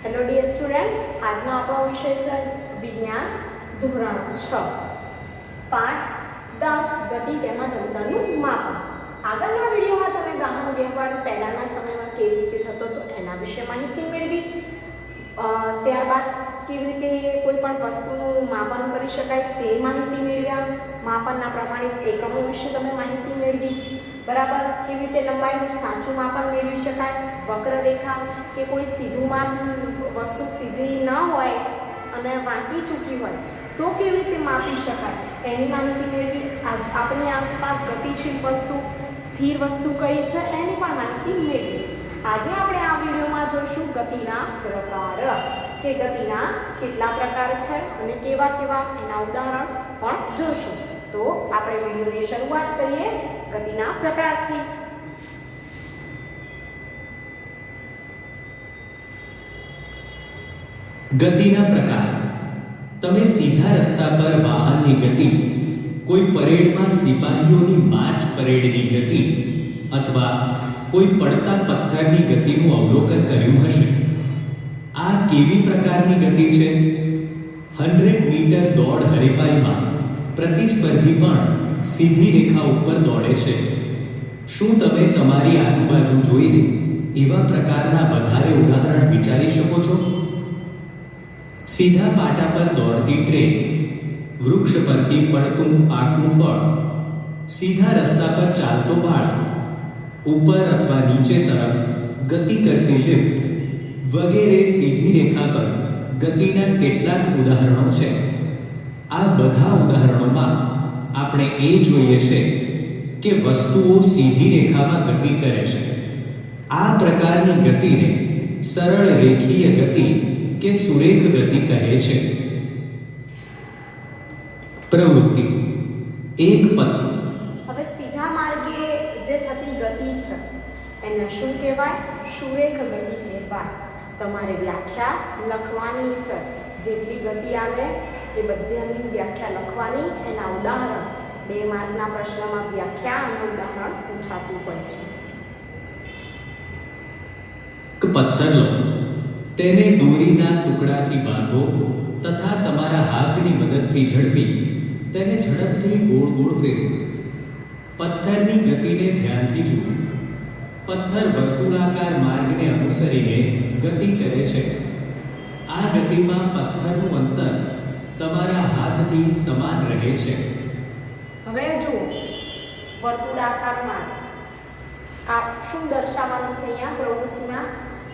Hello dear student, આજનો આપણો વિષય છે વિજ્ઞાન ધોરણ 6 પાઠ 10 ગતિ તેમજ અંતરનું માપન. આગળના વિડીયોમાં તમે વાહન વ્યવહાર પહેલાના સમયમાં કેવી રીતે થતો હતો એના વિશે માહિતી મેળવી. ત્યારબાદ કેવી રીતે કોઈ પણ વસ્તુનું માપન કરી શકાય તે માહિતી મેળવ્યા. માપનના પ્રમાણિત એકમો વિશે તમે માહિતી મેળવી. બરાબર, કેવી રીતે લંબાઈનું સાચું માપન મેળવી શકાય, વક્રરેખા કે કોઈ સીધું માપ વસ્તુ સીધી ન હોય અને વાંકી ચૂકી હોય તો કેવી રીતે માપી શકાય એની માહિતી મેળવી. આપણી આસપાસ ગતિશીલ વસ્તુ સ્થિર વસ્તુ કઈ છે એની પણ માહિતી મેળવી. આજે આપણે આ વિડીયોમાં જોઈશું ગતિના પ્રકાર, કે ગતિના કેટલા પ્રકાર છે અને કેવા કેવા એના ઉદાહરણ પણ જોઈશું. તો આપણે વિડીયોની શરૂઆત કરીએ ગતિના પ્રકારથી. ગતિના પ્રકાર. તમે સીધા રસ્તા પર વાહનની ગતિ, કોઈ પરેડમાં સિપાહીઓની માર્ચ પરેડની ગતિ અથવા કોઈ પડતા પથ્થરની ગતિનું અવલોકન કર્યું હશે. આ કેવી પ્રકારની ગતિ છે? 100 મીટર દોડ હરીફાઈમાં પ્રતિસ્પર્ધી પણ સીધી રેખા ઉપર દોડે છે. શું તમે તમારી આજુબાજુ જોઈને એવા પ્રકારના વધારે ઉદાહરણ વિચારી શકો છો? સીધા પાટા પર દોડતી ટ્રેન, વૃક્ષ પરથી પડતું પાકું ફળ, સીધા રસ્તા પર ચાલતો બાળક, ઉપર અથવા નીચે તરફ ગતિ કરતી લિફ્ટ વગેરે સીધી રેખા પર ગતિના કેટલાક ઉદાહરણો છે. આ બધા ઉદાહરણોમાં આપણે એ જોઈએ છે કે વસ્તુઓ સીધી રેખામાં ગતિ કરે છે. આ પ્રકારની ગતિને સરળ રેખીય ગતિ કે સુરેખ ગતિ કહે છે. પ્રવૃત્તિ એક પથ. હવે સીધા માર્ગે જે થતી ગતિ છે એને શું કહેવાય? સુરેખ ગતિ કહેવાય. તમારે વ્યાખ્યા લખવાની છે. જેટલી ગતિ આવે એ બધાની વ્યાખ્યા લખવાની. એના ઉદાહરણ 2 માર્કના પ્રશ્નમાં વ્યાખ્યા અને ઉદાહરણ પૂછાતું હોય છે. પથ્થર લો, તેને દોરીના ટુકડાથી બાંધો તથા તમારા હાથની મદદથી ઝડપી તેને ઝડપથી ગોળ ગોળ ફેરવો. પથ્થરની ગતિને ધ્યાનથી જુઓ. પથ્થર વર્તુળાકાર માર્ગને અનુસરીને ગતિ કરે છે. આ ગતિમાં પથ્થરનું અંતર તમારા હાથથી સમાન રહે છે. હવે જુઓ, વર્તુળાકાર માર્ગ આ શું દર્શાવવાનું છે અહીંયા પ્રવૃત્તિમાં?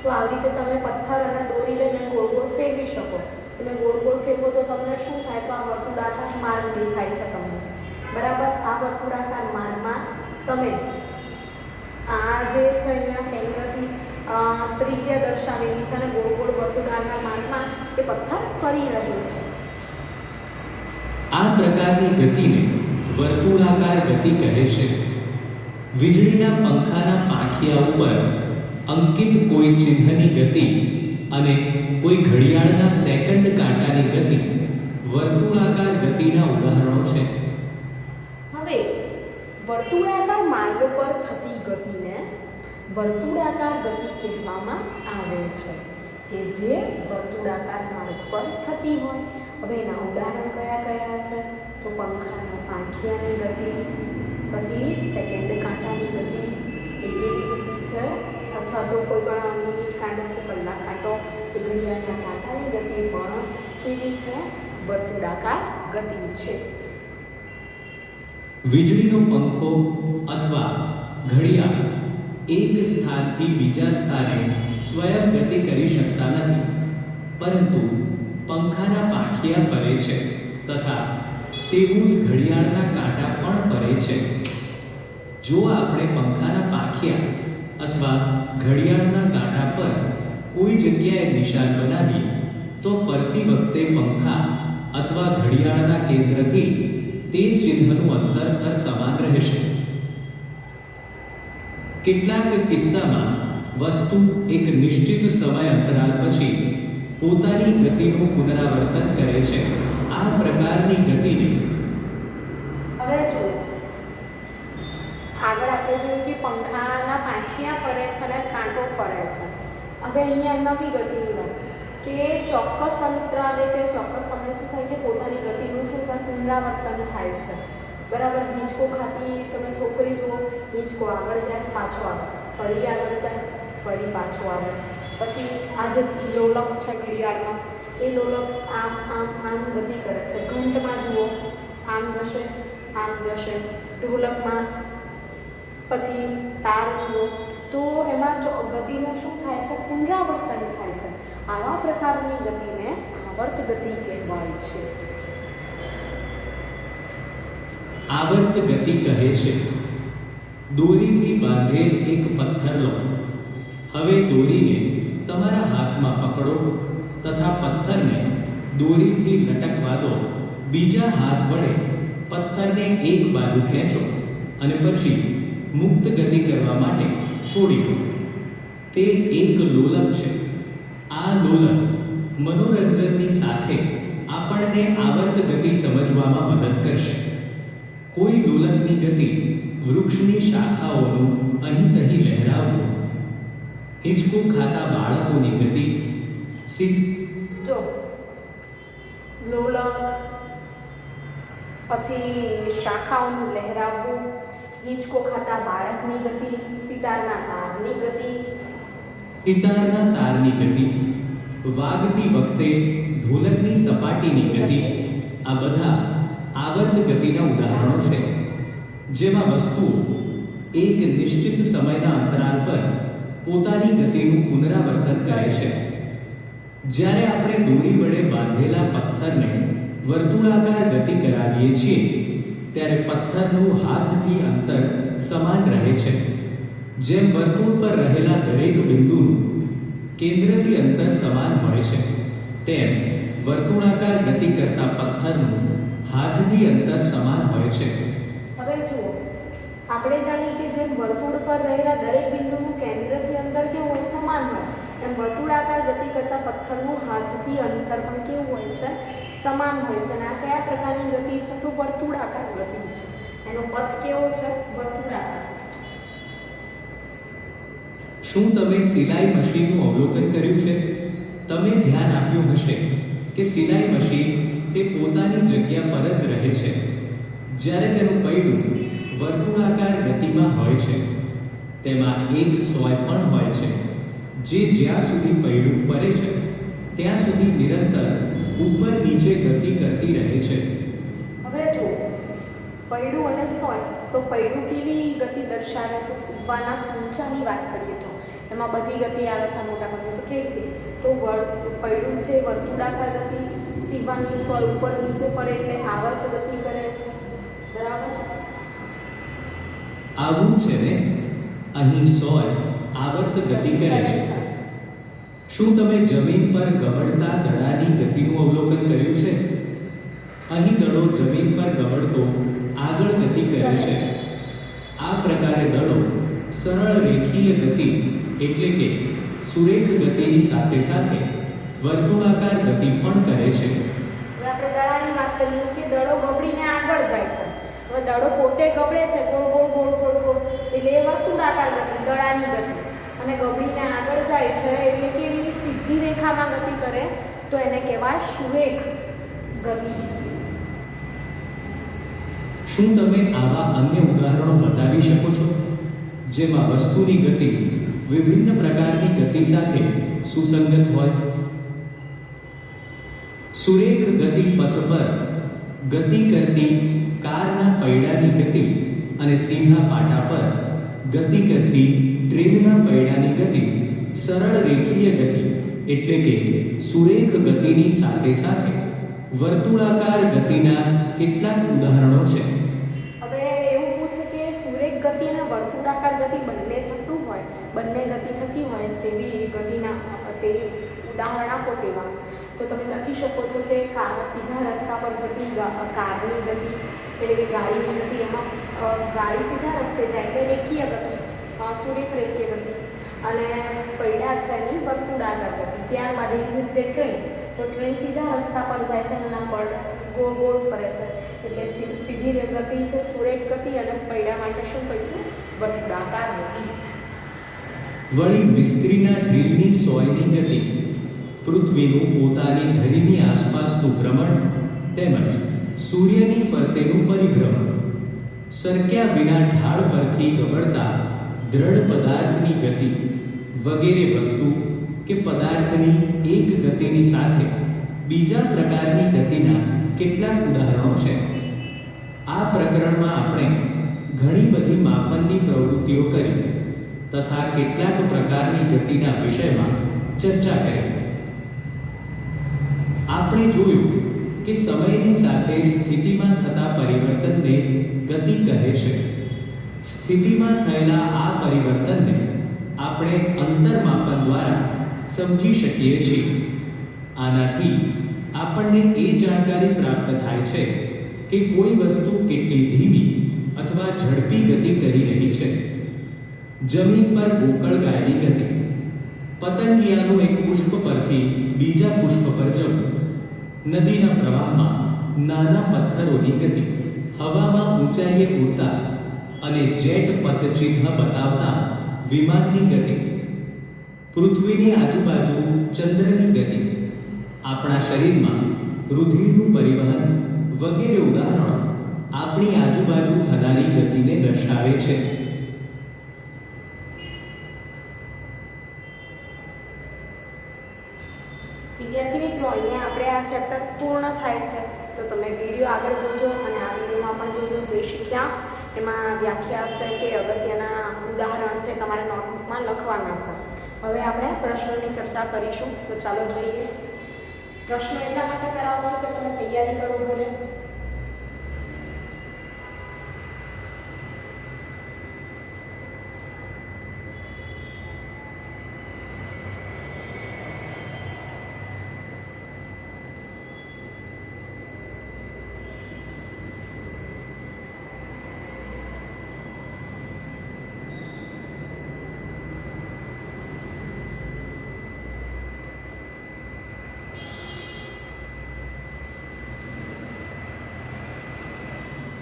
તો આવી રીતે તમે પથ્થર અને દોરી લઈને ગોળ ગોળ ફેરવી શકો. તમે ગોળ ગોળ ફેરવો તો તમને શું થાય? તો આ વર્તુળાકાર માર્ગ દેખાય છે તમને. બરાબર, આ વર્તુળાકાર માર્ગમાં તમે આ જે છે અહીંયા કેન્દ્રથી ત્રિજ્યા દર્શાવેલી છે અને ગોળ ગોળ વર્તુળાકાર માર્ગમાં એ પથ્થર ફરી રહ્યો છે. આ પ્રકારની ગતિને વર્તુળાકાર ગતિ કહે છે. વીજળીના પંખાના પાંખિયા ઉપર અંકિત કોઈ ચિહ્નની ગતિ અને કોઈ ઘડિયાળના સેકન્ડ કાંટાની ગતિ વર્તુળાકાર ગતિના ઉદાહરણો છે. હવે વર્તુળાકાર માર્ગ પર થતી ગતિને વર્તુળાકાર ગતિ કહેવામાં આવે છે, કે જે વર્તુળાકાર માર્ગ પર થતી હોય. હવે એના ઉદાહરણ કયા કયા છે? તો પંખાના પાંખિયાની ગતિ, પછી સેકન્ડ કાંટાની ગતિ એ કેવી ગતિ છે, અથવા તો કોઈ પણ મિનિટ કાંટો છે, કલાક કાંટો, એ ઘડિયાળના કાંટાની ગતિ પણ કેવી છે? વર્તુળાકાર ગતિ છે. વીજળીનો પંખો અથવા ઘડિયાળ એક સ્થાનથી બીજા સ્થાને સ્વયં ગતિ કરી શકતા નથી, પરંતુ પંખાના પાંખિયા ફરે છે તથા તેવું જ ઘડિયાળના કાંટા પણ ફરે છે. જો આપણે પંખાના પાંખિયા અથવા ઘડિયાળના કાંટા પર કોઈ જગ્યાએ નિશાન બનાવીએ તો ફરતી વખતે પંખા અથવા ઘડિયાળના કેન્દ્રથી તે ચિહ્નનું અંતર સમાન રહેશે. કેટલાક કિસ્સામાં વસ્તુ એક નિશ્ચિત સમય અંતરાલ પછી પોતાની ગતિનું પુનરાવર્તન કરે છે. આ પ્રકારની ગતિને હવે જો આગળ આપણે જોયું કે પંખાના પાંખિયા ફરે છે અને કાંટો ફરે છે. હવે અહીંયા નવી ગતિની વાત, કે ચોક્કસ અંતરાલે કે ચોક્કસ સમય શું થાય કે પોતાની ગતિનું શું થાય પુનરાવર્તન થાય છે, બરાબર. હિંચકો ખાતી તમે છોકરી જુઓ, હિંચકો આગળ જાય પાછો આવે, ફરી આગળ જાય ફરી પાછો આવે. પછી આ જે લોલક છે ઘડિયાળમાં, એ લોલક આમ આમ આમ ગતિ કરે છે. ઘંટમાં જુઓ આમ જશે આમ જશે. ઢોલકમાં પછી તાર જુઓ તો એમાં ગતિનું શું થાય છે પુનરાવર્તન થાય છે. આવા પ્રકારની ગતિને આવર્ત ગતિ કહેવાય છે. આવર્ત ગતિ કહે છે દોરીથી બાંધેલ એક પથ્થર લો. હવે દોરીને તમારા હાથમાં પકડો તથા પથ્થરને દોરીથી લટકવા દો. બીજા હાથ વડે પથ્થરને એક બાજુ ખેંચો અને પછી મુક્ત ગતિ કરવા માટે છોડી દો. તે એક લોલક છે. આ લોલક મનોરંજનની સાથે આપણને આવર્ત ગતિ સમજવામાં મદદ કરશે. કોઈ લોલકની ગતિ વૃક્ષની શાખાઓનું અહીં તહીં લહેરાવવું, હિંચકો ખાતા બાળકોની ગતિ જો લોલક, પછી શાખાઓનું લહેરાવવું, હિંચકો ખાતા બાળકની ગતિ, સિતારના તારની ગતિ, સિતારના તારની ગતિ, વાગતી વખતે ઢોલકની સપાટીની ગતિ, આ બધા આવર્ત ગતિના ઉદાહરણો છે, જેમાં વસ્તુઓ એક નિશ્ચિત સમયના અંતરાલ પર પોતાની ગતિનું પુનરાવર્તન કરે છે. જ્યારે આપણે દોરી વડે બાંધેલા પથ્થરને વર્તુળાકાર ગતિ કરાવીએ છીએ ત્યારે પથ્થરનું હાથથી અંતર સમાન રહે છે. જેમ વર્તુળ પર રહેલા દરેક બિંદુનું કેન્દ્રથી અંતર સમાન હોય છે, તેમ વર્તુળાકાર ગતિ કરતા પથ્થરનું હાથથી અંતર સમાન હોય છે. હવે જુઓ, આપણે જાણીએ કે જેમ વર્તુળ પર રહેલા દરેક બિંદુનું કેન્દ્રથી અંતર કેવું હોય સમાન હોય, એમ વર્તુળાકાર ગતિ કરતા પથ્થરનું હાથથી અંતર પણ કેવું હોય છે સમાન હોય છે. અને આ કયા પ્રકારની ગતિ છે તો વર્તુળાકાર ગતિ છે. એનો પથ કેવો છે વર્તુળાકાર. શું તમે સિલાઈ મશીનનું અવલોકન કર્યું છે? તમે ધ્યાન આપ્યું હશે કે સિલાઈ મશીન તે પોતાની જગ્યા પર જ રહે છે જ્યારે તેનું પૈડું વર્તુળાકાર ગતિમાં હોય છે. તેમાં એક સોય પણ હોય છે જે જ્યાં સુધી પૈડું ફરે છે ત્યાં સુધી નિરંતર ઉપર નીચે ગતિ કરતી રહે છે. હવે જુઓ, પૈડું અને સોય, તો પૈડું કેવી ગતિ દર્શાવે છે? સીવવાના સંચાની વાત કરીએ તો એમાં બધી ગતિ આવે છે મોટા ભાગે. તો કેવી રીતે? તો પૈડું છે વર્તુળાકાર ગતિ, સીવવાની સોય ઉપર નીચે ફરે એટલે આવર્ત ગતિ કરે છે, બરાબર. આવું છે ને, અહીં સોય આવર્ત ગતિ કરે છે. શું તમે જમીન પર ગબડતા દડાની ગતિનું અવલોકન કર્યું છે? અહીં દડો જમીન પર ગબડતો આગળ ગતિ કરે છે. આ પ્રકારે દડો સરળ રેખીય ગતિ એટલે કે સુરેખ ગતિની સાથે સાથે વર્તુળાકાર ગતિ પણ કરે છે. હવે આપણે દડાની વાત કરીએ કે દડો ગબડીને આગળ જાય છે. હવે દડો પોતે ગબડે છે ગોળ ગોળ ગોળ ગોળ ગોળ એટલે એ વર્તુળાકાર ગતિ, દડાની ગતિ. અને ગબડીને આગળ જાય છે એટલે કેવી સીધી રેખામાં ગતિ કરે તો એને કહેવાય સુરેખ ગતિ. શું તમે આવા અન્ય ઉદાહરણો બતાવી શકો છો જેમાં વસ્તુની ગતિ વિભિન્ન પ્રકારની ગતિ સાથે સુસંગત હોય? સુરેખ ગતિ પથ પર ગતિ કરતી કારના પૈડાની ગતિ અને સીધા પાટા પર ગતિ કરતી ટ્રેનના પૈડાની ગતિ સરળ રેખીય ગતિ એટલે કે સુરેખ ગતિની સાથે સાથે વર્તુળાકાર ગતિના કેટલાક ઉદાહરણો છે. હવે એવું પૂછે કે સુરેખ ગતિ અને વર્તુળાકાર ગતિ બંને થતું હોય, બંને ગતિ થતી હોય તેવી તેવી ઉદાહરણ આપો તેવા. તો તમે લખી શકો છો કે સીધા રસ્તા પર જતી કારની ગતિ એટલે કે ગાડીની ગતિ, એમાં ગાડી સીધા રસ્તે જાય એટલે રેખીય ગતિ, સુરેખ રેખીય ગતિ. અને પૈડા છે એની વર્તુળાકાર ગતિ. ત્યારબાદ એવી રીતે ટ્રેન, તો ટ્રેન સીધા રસ્તા પર જાય છે અને એના પર ગોળ ગોળ ફરે છે એટલે સીધી ગતિ છે સુરેખ ગતિ. અને પૈડા માટે શું કહીશું? વર્તુળાકાર ગતિ. વળી મિસ્ત્રીના ડ્રીલની સોયની ગતિ પૃથ્વીનું પોતાની ધરીની આસપાસનું ભ્રમણ તેમજ સૂર્યની ફરતેનું પરિભ્રમણ, સરક્યા વિના ઢાળ પરથી ગબડતા દ્રઢ પદાર્થની ગતિ વગેરે વસ્તુ કે પદાર્થની એક ગતિની સાથે બીજા પ્રકારની ગતિના કેટલાક ઉદાહરણો છે. આ પ્રકરણમાં આપણે ઘણી બધી માપનની પ્રવૃત્તિઓ કરી તથા કેટલાક પ્રકારની ગતિના વિષયમાં ચર્ચા કરી. આપણે જોયું કે સમયની સાથે સ્થિતિમાં થતા પરિવર્તનને ગતિ કહે છે. સ્થિતિમાં થયેલા આ પરિવર્તનને આપણે અંતરમાપન દ્વારા સમજી શકીએ છીએ. આનાથી આપણને એ જાણકારી પ્રાપ્ત થાય છે કે કોઈ વસ્તુ કેટલી ધીમી અથવા ઝડપી ગતિ કરી રહી છે. જમીન પર ગોકળગાયની ગતિ, પતંગિયાનું એક પુષ્પ પરથી બીજા પુષ્પ પર જવું, નદીના પ્રવાહમાં નાના પથ્થરોની ગતિ, હવામાં ઊંચાઈએ ઉડતા અને જેટ પથચિહ્ન બતાવતા વિમાનની ગતિ, પૃથ્વીની આજુબાજુ ચંદ્રની ગતિ, આપણા શરીરમાં રુધિરનું પરિવહન વગેરે ઉદાહરણો આપણી આજુબાજુ થનારી ગતિને દર્શાવે છે. વિદ્યાર્થી મિત્રો, અહીંયા આપણે આ ચેપ્ટર પૂર્ણ થાય છે. તો તમે વિડીયો આગળ જોજો અને આ વિડીયોમાં પણ જોજો જે શીખ્યા એમાં વ્યાખ્યા છે કે અગત્યના ઉદાહરણ છે તમારે નોટબુકમાં લખવાના છે. હવે આપણે પ્રશ્નોની ચર્ચા કરીશું. તો ચાલો જોઈએ. પ્રશ્નો એટલા માટે કરાવશો કે તમે તૈયારી કરો ઘરે.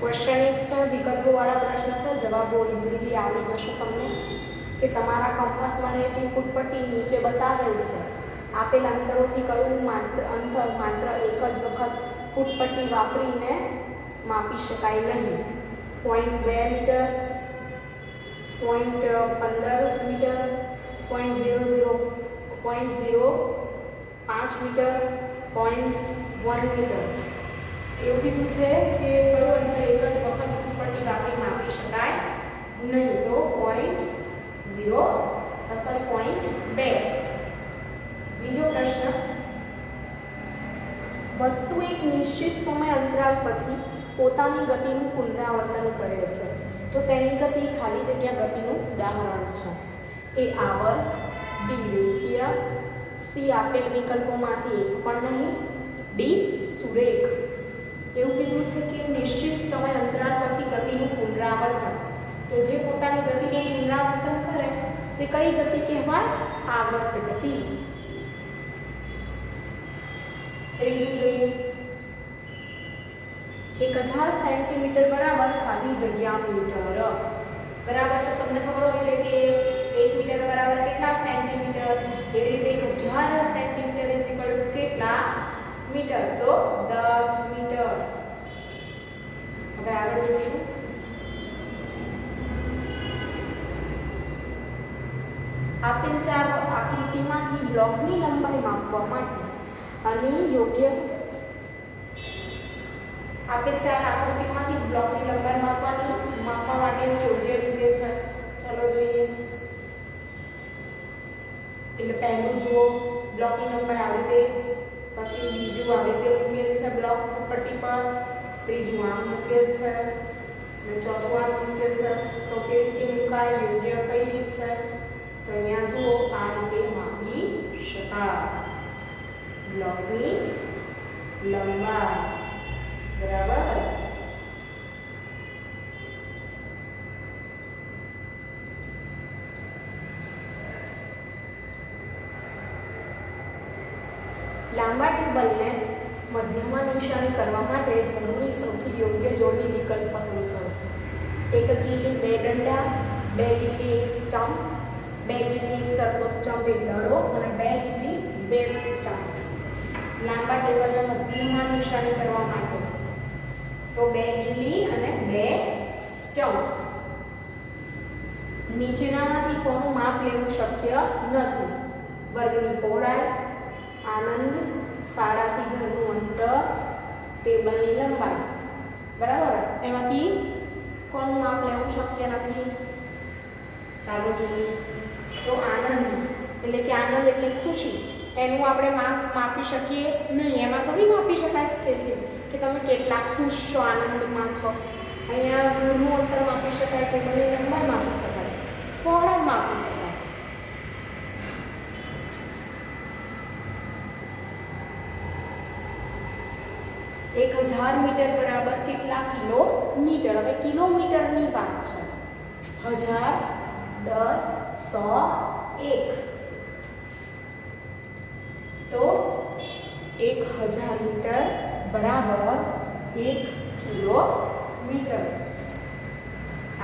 ક્વેશ્ચન 1 છે, વિકલ્પોવાળા પ્રશ્ન છે. જવાબો ઇઝીલી આવી જશે તમને. કે તમારા કંપાસમાં રહેતી ફૂટપટ્ટી નીચે બતાવેલ છે. આપેલ અંતરોથી કયું અંતર માત્ર એક જ વખત ફૂટપટ્ટી વાપરીને માપી શકાય નહીં? 0.2 મીટર, 0.15 મીટર, 0.05 મીટર, 0.1 મીટર. એવું કીધું છે કે કયું અંતર એક જ વખત ફૂટપટ્ટી વાપરી માપી શકાય નહીં? તો 0.2. બીજો પ્રશ્ન, વસ્તુ એક નિશ્ચિત સમય અંતરાલ પછી પોતાની ગતિનું પુનરાવર્તન કરે છે. તો તેની ગતિ ખાલી જગ્યા ગતિનું ઉદાહરણ છે. એ આવર્ત, બી રેખીય, સી આપેલ વિકલ્પોમાંથી એક પણ નહીં, ડી સુરેખ. એવું કીધું છે કે નિશ્ચિત સમય અંતરાલ પછી ગતિનું પુનરાવર્તન. તો જે પોતાની ગતિનું પુનરાવર્તન કરે તે કઈ ગતિ કહેવાય? આવર્ત ગતિ. ત્રીજું જોઈએ. 1000 સેન્ટીમીટર બરાબર ખાલી જગ્યા મીટર. બરાબર તો તમને ખબર હોય છે કે 1 મીટર બરાબર કેટલા સેન્ટીમીટર? એવી રીતે 1000 સેન્ટીમીટર ઇઝ ઇક્વલ ટુ કેટલા મીટર? તો 10 મીટર. હવે આગળ જોશું. આપેલ ચાર આકૃતિમાંથી બ્લોકની લંબાઈ માપવા માટે અને યોગ્ય આપેલ ચાર આકૃતિમાંથી બ્લોકની લંબાઈ માપવા માટેની યોગ્ય રીતે છે. ચલો જોઈએ. એટલે પહેલું જુઓ, બ્લોકની લંબાઈ આવી રીતે, પછી બીજું આવી રીતે મૂકેલ છે બ્લોક ફૂટપટ્ટી પર, ત્રીજું આમ મૂકેલ છે અને ચોથું આમ મૂકેલ છે. તો કેવી રીતે મુકાય, યોગ્ય કઈ રીત છે? તો અહીંયા જુઓ, આ રીતે માપી શકાય બ્લોકની લંબાઈ. બરાબર. લાંબા ટેબલને મધ્યમાં નિશાની કરવા માટે જરૂરી સૌથી યોગ્ય જોડણી વિકલ્પ પસંદ કરો. એક કિલ્લી બે દંડા, બે કિલ્લી એક સ્ટમ્પ, બે કિલ્લી એક સરખો સ્ટમ્પ એક દડો અને બે કિલ્લી 2 સ્ટમ્પ. લાંબા ટેબલને મધ્યમાં નિશાની કરવા માટે તો 2 ગિલ્લી અને 2 સ્ટમ્પ. નીચેનામાંથી કોનું માપ લેવું શક્ય નથી? વર્ગની પહોળાઈ, આનંદ, શાળાથી ઘરનું અંતર, ટેબલની લંબાઈ. બરાબર, એમાંથી કોનું માપ લેવું શક્ય નથી? ચાલો જોઈએ. તો આનંદ એટલે કે આનંદ એટલે ખુશી, એનું આપણે માપી શકીએ નહીં. એમાં થોડી માપી શકાય કે તમે કેટલા ખુશ છો, આનંદમાં છો. અહીંયા ઘરનું અંતર માપી શકાય, ટેબલની લંબાઈ માપી શકાય, પહોળાઈ માપી શકાય. એક 1000 મીટર બરાબર કેટલા કિલોમીટર? હવે કિલોમીટરની વાત છે. 1000, 10, 100, 1. તો 1000 મીટર બરાબર 1 કિલોમીટર.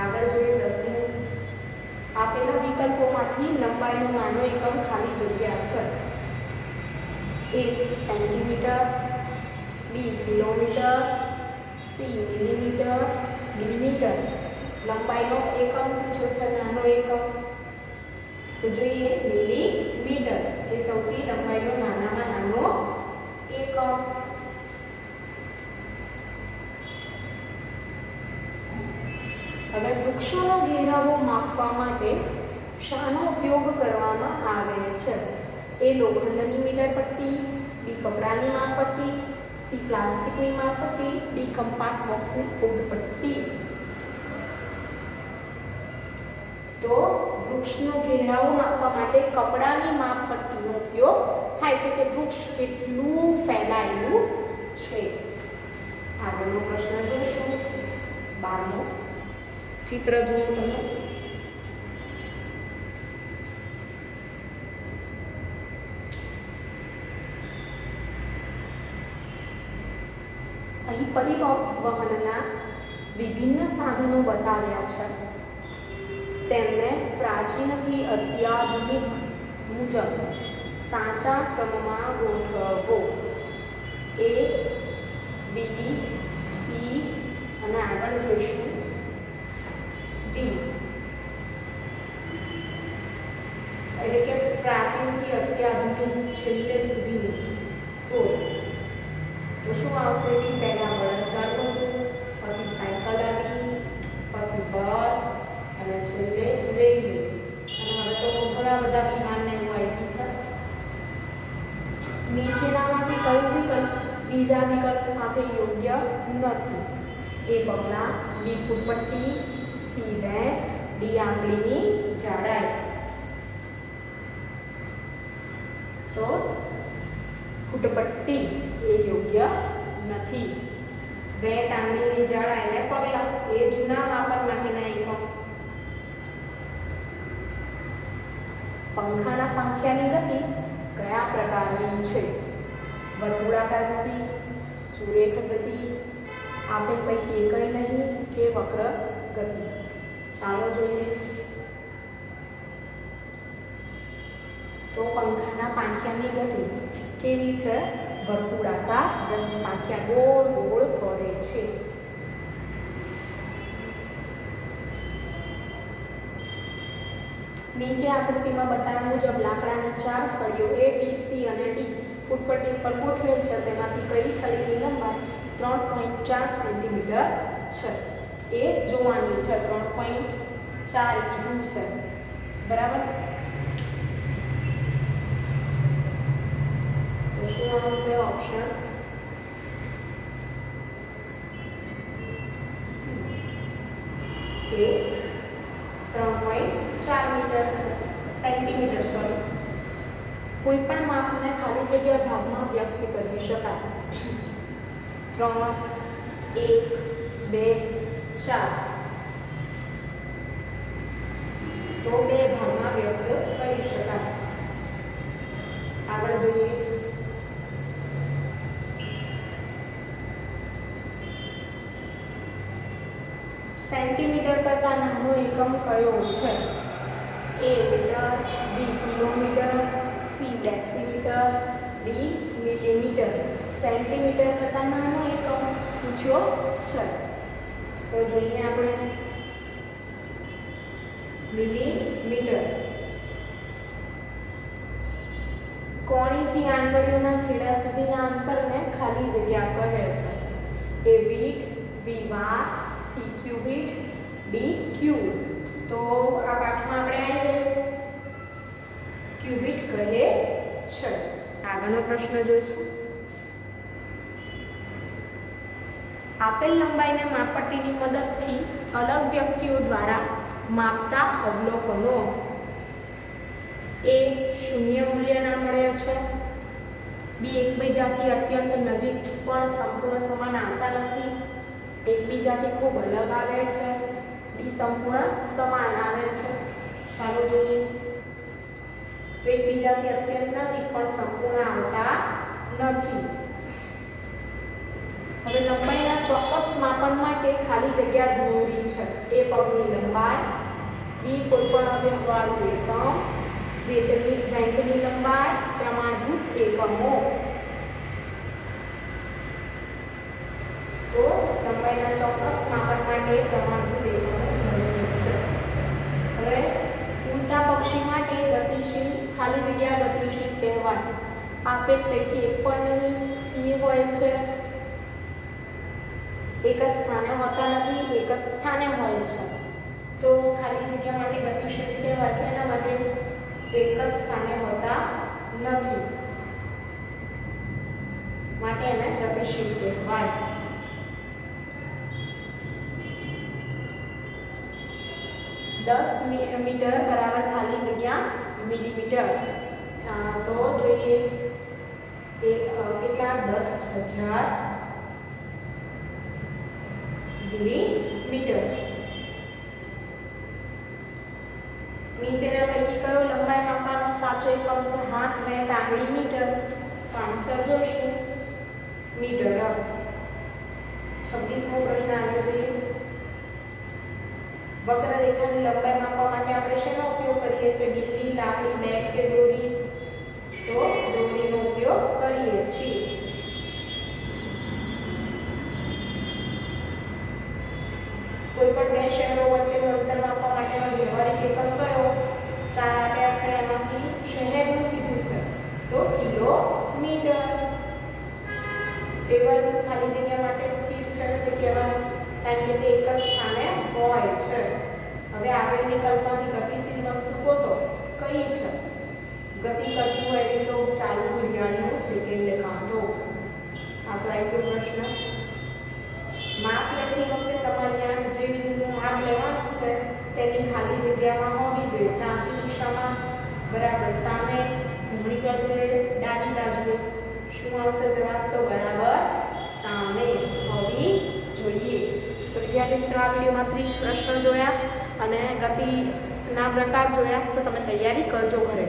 આગળ જોઈએ 10મું. આપેલા વિકલ્પોમાંથી લંબાઈનો નાનો એકમ ખાલી જગ્યા છે. A centimetre, B kilometre, C millimetre, D metre. લંબાઈનો એકમ પૂછો છે, નાનો એકમ. તો જોઈએ મિલીમીટર એ સૌથી લંબાઈનો નાનામાં નાનો એકમ. હવે વૃક્ષોનો ઘેરાવો માપવા માટે શાનો ઉપયોગ કરવામાં આવે છે? એ લોખંડની મીટર પટ્ટી, બી કપડાની માપપટ્ટી, સી પ્લાસ્ટિકની માપપટ્ટી, ડી કંપાસ બોક્સની ફૂડ પટ્ટી. તો વૃક્ષનો ઘેરાવો માપવા માટે કપડાની માપપટ્ટીનો ઉપયોગ થાય છે કે વૃક્ષ કેટલું ફેલાયેલું છે. આગળનો પ્રશ્ન જોઈશું. 12મો ચિત્ર જોઉં તમે. અહીં પરિવહનના વિભિન્ન સાધનો બતાવ્યા છે. તેમને પ્રાચીનથી અત્યાધુનિક મુજબ સાચા ક્રમમાં ગોઠવો. A, B, C અને આગળ જોઈશું D. એટલે કે પ્રાચીનથી અત્યાધુનિક છેલ્લે સુધીનું શોધ. તો શું આવશે? બી પહેલા બળદગાડું હતું, પછી સાયકલ આવી, પછી બસ અને છેલ્લે રેલવે. અને હવે તો ઘણા બધા વિમાનને એવું આવ્યું છે. નીચેનામાંથી કયું વિકલ્પ બીજા વિકલ્પ સાથે યોગ્ય નથી? એ પગલાં, બી ફૂટપટ્ટી, સી રેક, ડી આંગળીની જાડાઈ. તો ફૂટપટ્ટી એ યોગ્ય નથી. વેટ, આંગળીની જાડાઈ અને પગલાં એ જૂના વાપર માટેના એકમ. પંખાના પાંખિયાની ગતિ કયા પ્રકારની છે? વર્તુળાકાર ગતિ, સુરેખ ગતિ, આપેલ પૈકી એકય નહીં કે વક્ર ગતિ? ચાલો જોઈએ. તો પંખાના પાંખિયાની ગતિ કેવી છે? વર્તુળાકાર ગતિ. પાંખિયા ગોળ ગોળ ફરે છે. નીચે આકૃતિમાં બતાવ્યા મુજબ લાકડાની 4 સળીઓ A, B, C અને D ફૂટપટ્ટી પર ગોઠવેલ છે. તેમાંથી કઈ સળીની લંબાઈ 3.4 સેન્ટીમીટર છે? એ જોવાની છે. 3.4 કીધું છે. બરાબર. તો શું આવશે? Option C. એ 3.4 મીટર છે, સેન્ટીમીટર સોરી. કોઈ પણ માપને ખાલી જગ્યા ભાગમાં વ્યક્ત કરી શકાય. 3, 1, 2, 4. તો 2 ભાગમાં વ્યક્ત કરી શકાય. આગળ જોઈએ. સેન્ટીમીટર કરતાં નાનો એકમ કયો છે? A metre, B kilometre, C C decimetre, D millimetre. Centimetre કરતાં નાનો એકમ પૂછ્યો છે. તો જોઈએ આપણે મિલીમીટર. કોણીથી આંગળીઓના છેડા સુધીના અંતરને ખાલી જગ્યા કહે છે. એ બીટ, બી વાર, સી ક્યુબિટ, ડી ક્યુબ. તો આ પાઠમાં આપણે આવી ક્યુબિટ કહે છે. આગળનો પ્રશ્ન જોઈશું. આપેલ લંબાઈને માપપટ્ટીની મદદથી અલગ વ્યક્તિઓ દ્વારા માપતા અવલોકનો. એ શૂન્ય મૂલ્યના મળે છે. બી એકબીજાથી અત્યંત નજીક પણ સંપૂર્ણ સમાન આવતા નથી. એકબીજાથી ખૂબ અલગ આવે છે. ડી સંપૂર્ણ સમાન આવે છે. ચાલો જોઈએ. તો એકબીજાથી અત્યંત નજીક પણ સંપૂર્ણ આવતા નથી. હવે લંબાઈના ચોક્કસ માપન માટે ખાલી જગ્યા જરૂરી છે. એ પગની લંબાઈ, બી કોઈપણ અવ્યવહારુ એકમ, વેંધની લંબાઈ, પ્રમાણભૂત એકમો. તો લંબાઈના ચોક્કસ માપન માટે પ્રમાણભૂત એકમો જરૂરી છે. હવે ઉડતા પક્ષી માટે ગતિશીલ ખાલી જગ્યા ગતિશીલ કહેવાય. આપેલ પૈકી એક પણ નહીં સ્થિર હોય છે. એક જ સ્થાને હોતા નથી, એક જ સ્થાને હોય છે. તો ખાલી જગ્યા માટે ગતિશીલ કહેવાય કે એના માટે એક જ સ્થાને હોતા નથી, માટે એને ગતિશીલ કહેવાય. દસ મીટર બરાબર ખાલી જગ્યા મિલીમીટર. તો જોઈએ એ કેટલા 10,000 મિલીમીટર. નીચેના પૈકી કયો લંબાઈ માપવાનો સાચો એકમ છે? હાથ, વેંત, આંગળી, મીટર. તો આન્સર જોઈશું મીટર. 26મો પ્રશ્ન આગળ જોઈએ. વક્રરેખાની લંબાઈ માપવા માટે આપણે શેનો ઉપયોગ કરીએ છીએ? ગિલ્લી, લાકડી, બેટ કે દોરી? તો દોરીનો ઉપયોગ કરીએ છીએ. કોઈ પણ બે શહેરો વચ્ચેનું અંતર માપવા માટેનો વ્યવહારિક એકમ કયો? 4 આપ્યા છે, એમાંથી શહેરનું કીધું છે તો કિલોમીટર. ટેબલ ખાલી જગ્યા માટે સ્થિર છે તો કહેવાનું, કારણ કે તે એક જ સ્થાને હોય છે. હવે આપેલ વિકલ્પમાંથી ગતિશીલ વસ્તુ ગોતો. કઈ છે? ગતિ કરતી હોય એવી તો ચાલુ ઘડિયાળનો સેકન્ડ કાંટો. આ તો આવી ગયો પ્રશ્ન. માપ લેતી વખતે તમારે આ જે બિંદુનું માપ લેવાનું છે તેની ખાલી જગ્યામાં હોવી જોઈએ. ત્રાસી દિશામાં, બરાબર સામે, જમણી બાજુએ, ડાબી બાજુએ. શું આવશે જવાબ? તો બરાબર સામે હોવી જોઈએ. તો વિદ્યાર્થી મિત્રો, આ વિડીયોમાં 30 પ્રશ્નો જોયા અને ગતિના પ્રકાર જોયા. તો તમે તૈયારી કરજો ઘરે.